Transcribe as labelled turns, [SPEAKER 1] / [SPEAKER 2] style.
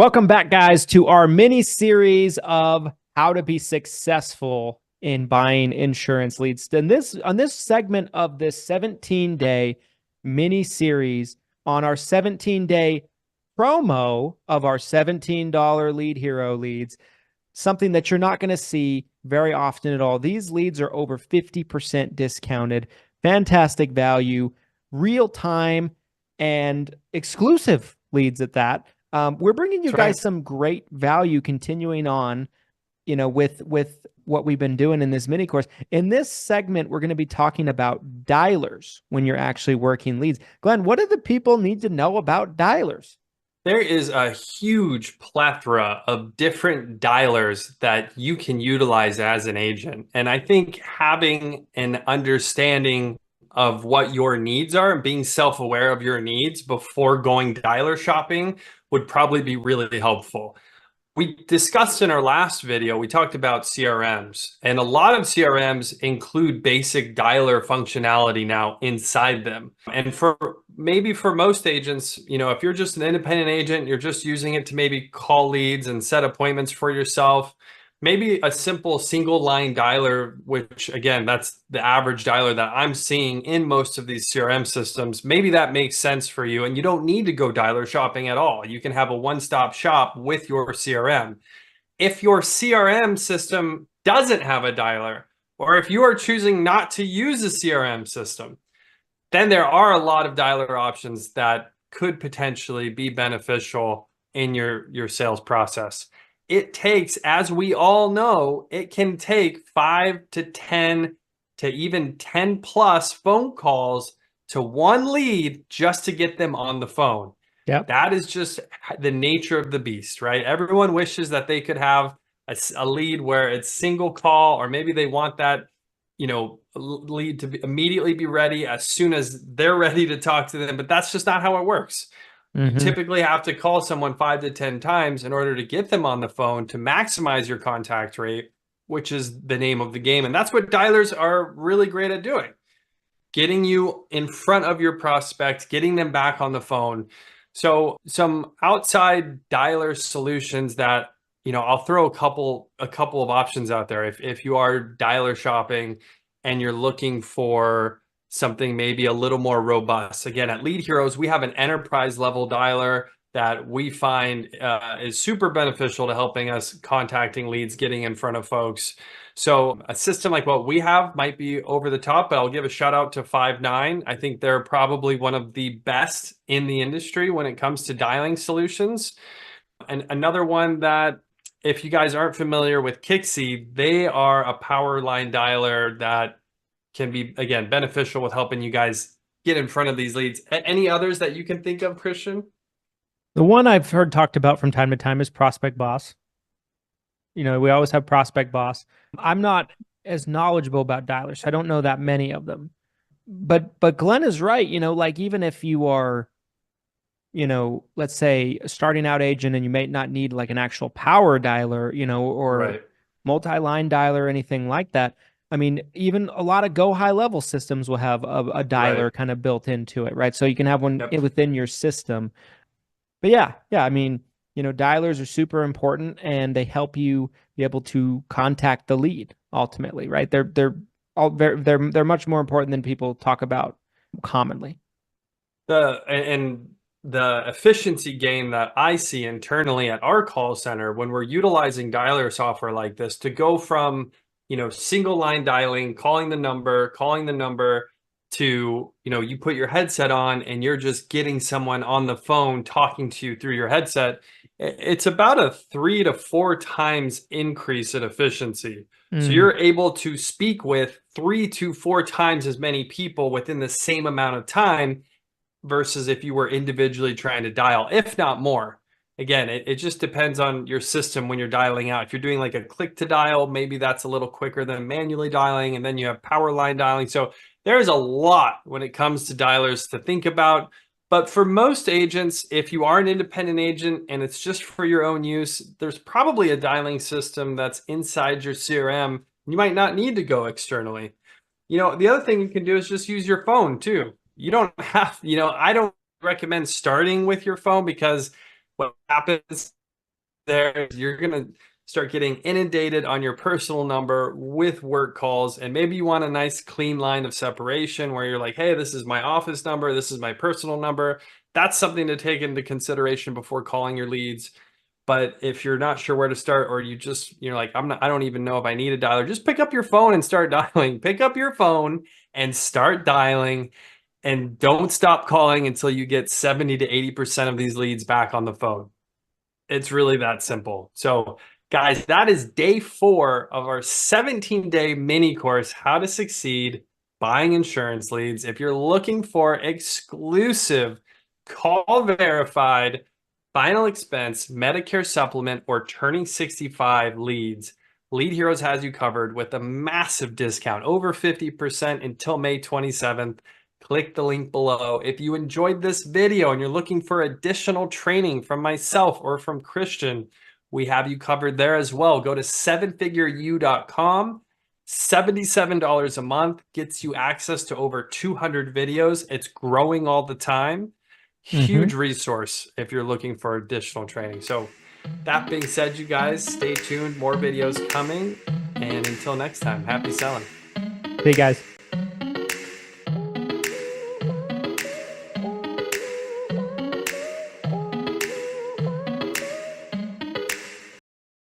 [SPEAKER 1] Welcome back, guys, to our mini series of how to be successful in buying insurance leads. And on this segment of this 17-day mini series, on our 17-day promo of our $17 Lead Hero leads, something that you're not going to see very often at all. These leads are over 50% discounted, fantastic value, real time, and exclusive leads at that. We're bringing you guys some great value continuing on, with what we've been doing in this mini course. In this segment, we're going to be talking about dialers when you're actually working leads. Glenn, what do the people need to know about dialers?
[SPEAKER 2] There is a huge plethora of different dialers that you can utilize as an agent. And I think having an understanding of what your needs are and being self-aware of your needs before going dialer shopping would probably be really helpful. We discussed in our last video, we talked about CRMs, and a lot of CRMs include basic dialer functionality now inside them. And for most agents, if you're just an independent agent, you're just using it to maybe call leads and set appointments for yourself. Maybe a simple single line dialer, which again, that's the average dialer that I'm seeing in most of these CRM systems. Maybe that makes sense for you and you don't need to go dialer shopping at all. You can have a one-stop shop with your CRM. If your CRM system doesn't have a dialer, or if you are choosing not to use a CRM system, then there are a lot of dialer options that could potentially be beneficial in your sales process. It takes, as we all know, it can take 5 to 10 to even 10 plus phone calls to one lead just to get them on the phone.
[SPEAKER 1] Yep.
[SPEAKER 2] That is just the nature of the beast, right? Everyone wishes that they could have a lead where it's single call, or maybe they want that, lead to immediately be ready as soon as they're ready to talk to them. But that's just not how it works. You typically have to call someone 5 to 10 times in order to get them on the phone to maximize your contact rate, which is the name of the game. And that's what dialers are really great at doing. Getting you in front of your prospect, getting them back on the phone. So some outside dialer solutions that, I'll throw a couple of options out there. If you are dialer shopping and you're looking for something maybe a little more robust. Again, at Lead Heroes, we have an enterprise level dialer that we find is super beneficial to helping us contacting leads, getting in front of folks. So a system like what we have might be over the top, but I'll give a shout out to Five9. I think they're probably one of the best in the industry when it comes to dialing solutions. And another one that, if you guys aren't familiar with Kixie, they are a power line dialer that can be, again, beneficial with helping you guys get in front of these leads. Any others that you can think of, Christian?
[SPEAKER 1] The one I've heard talked about from time to time is Prospect Boss. We always have Prospect Boss. I'm not as knowledgeable about dialers, so I don't know that many of them. But Glenn is right. Like even if you are, let's say a starting out agent and you may not need like an actual power dialer, or
[SPEAKER 2] Right.
[SPEAKER 1] multi-line dialer or anything like that. I mean, even a lot of go high level systems will have a dialer
[SPEAKER 2] Right.
[SPEAKER 1] kind of built into it, right? So you can have one
[SPEAKER 2] Yep.
[SPEAKER 1] within your system. But yeah, I mean, dialers are super important and they help you be able to contact the lead ultimately, right? They're much more important than people talk about commonly.
[SPEAKER 2] And the efficiency gain that I see internally at our call center when we're utilizing dialer software like this to go from, single line dialing, calling the number to, you put your headset on and you're just getting someone on the phone talking to you through your headset. It's about a 3 to 4 times increase in efficiency. So you're able to speak with 3 to 4 times as many people within the same amount of time versus if you were individually trying to dial, if not more. Again, it just depends on your system when you're dialing out. If you're doing like a click to dial, maybe that's a little quicker than manually dialing, and then you have power line dialing. So there's a lot when it comes to dialers to think about. But for most agents, if you are an independent agent and it's just for your own use, there's probably a dialing system that's inside your CRM. You might not need to go externally. The other thing you can do is just use your phone too. You don't have, I don't recommend starting with your phone because what happens there, you're going to start getting inundated on your personal number with work calls. And maybe you want a nice clean line of separation where you're like, hey, this is my office number, this is my personal number. That's something to take into consideration before calling your leads. But if you're not sure where to start, or you're like, I don't even know if I need a dialer, just pick up your phone and start dialing. Pick up your phone and start dialing, and don't stop calling until you get 70 to 80% of these leads back on the phone. It's really that simple. So guys, that is day 4 of our 17-day mini course, How to Succeed Buying Insurance Leads. If you're looking for exclusive, call verified, final expense, Medicare Supplement, or turning 65 leads, Lead Heroes has you covered with a massive discount, over 50% until May 27th. Click the link below. If you enjoyed this video and you're looking for additional training from myself or from Christian, we have you covered there as well. Go to 7figureu.com. $77 a month gets you access to over 200 videos. It's growing all the time. Huge resource if you're looking for additional training. So that being said, you guys, stay tuned. More videos coming. And until next time, happy selling.
[SPEAKER 1] See you guys.